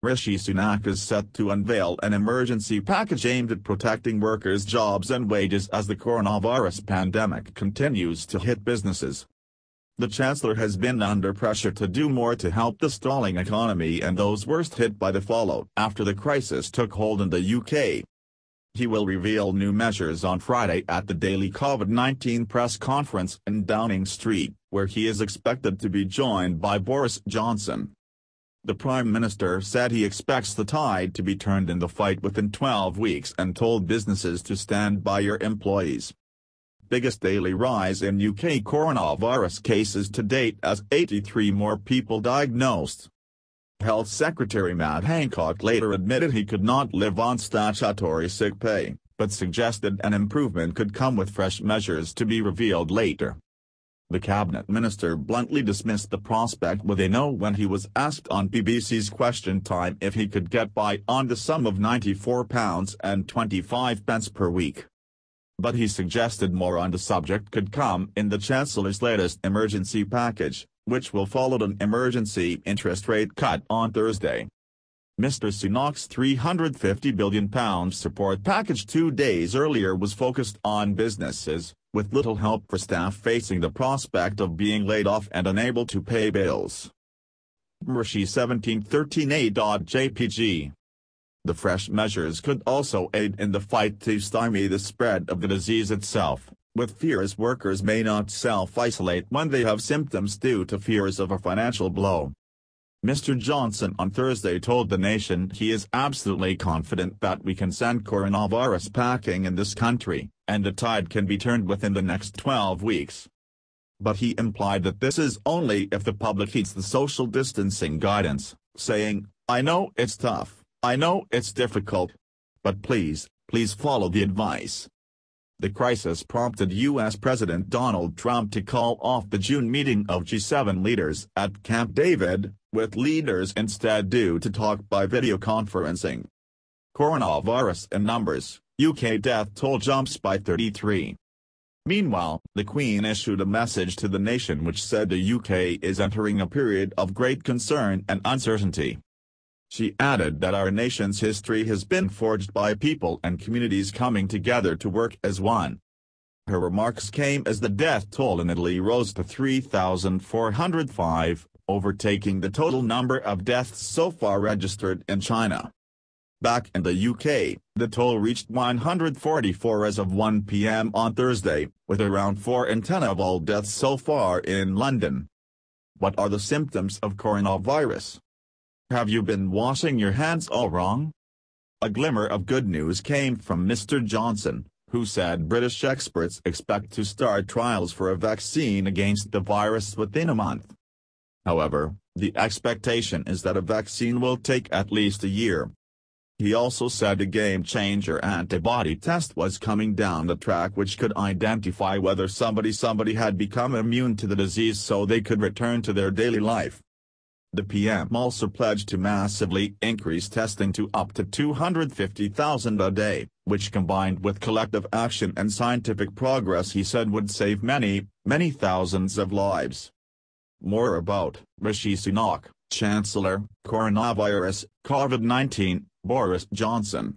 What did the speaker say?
Rishi Sunak is set to unveil an emergency package aimed at protecting workers' jobs and wages as the coronavirus pandemic continues to hit businesses. The Chancellor has been under pressure to do more to help the stalling economy and those worst hit by the fallout after the crisis took hold in the UK. He will reveal new measures on Friday at the daily COVID-19 press conference in Downing Street, where he is expected to be joined by Boris Johnson. The Prime Minister said he expects the tide to be turned in the fight within 12 weeks and told businesses to stand by your employees. Biggest daily rise in UK coronavirus cases to date as 83 more people diagnosed. Health Secretary Matt Hancock later admitted he could not live on statutory sick pay, but suggested an improvement could come with fresh measures to be revealed later. The cabinet minister bluntly dismissed the prospect with a no when he was asked on BBC's Question Time if he could get by on the sum of £94.25 per week. But he suggested more on the subject could come in the Chancellor's latest emergency package, which will follow an emergency interest rate cut on Thursday. Mr. Sunak's £350 billion support package 2 days earlier was focused on businesses, with little help for staff facing the prospect of being laid off and unable to pay bills. Rishi 1713a.jpg. The fresh measures could also aid in the fight to stymie the spread of the disease itself, with fears workers may not self-isolate when they have symptoms due to fears of a financial blow. Mr. Johnson on Thursday told the nation he is absolutely confident that we can send coronavirus packing in this country, and the tide can be turned within the next 12 weeks. But he implied that this is only if the public heeds the social distancing guidance, saying, "I know it's tough, I know it's difficult. But please follow the advice." The crisis prompted U.S. President Donald Trump to call off the June meeting of G7 leaders at Camp David, with leaders instead due to talk by video conferencing. Coronavirus in numbers, UK death toll jumps by 33. Meanwhile, the Queen issued a message to the nation which said the UK is entering a period of great concern and uncertainty. She added that our nation's history has been forged by people and communities coming together to work as one. Her remarks came as the death toll in Italy rose to 3,405, overtaking the total number of deaths so far registered in China. Back in the UK, the toll reached 144 as of 1 p.m. on Thursday, with around 4 in 10 of all deaths so far in London. What are the symptoms of coronavirus? Have you been washing your hands all wrong? A glimmer of good news came from Mr. Johnson, who said British experts expect to start trials for a vaccine against the virus within a month. However, the expectation is that a vaccine will take at least a year. He also said a game-changer antibody test was coming down the track which could identify whether somebody had become immune to the disease so they could return to their daily life. The PM also pledged to massively increase testing to up to 250,000 a day, which combined with collective action and scientific progress he said would save many thousands of lives. More about Rishi Sunak, Chancellor, Coronavirus, COVID-19, Boris Johnson.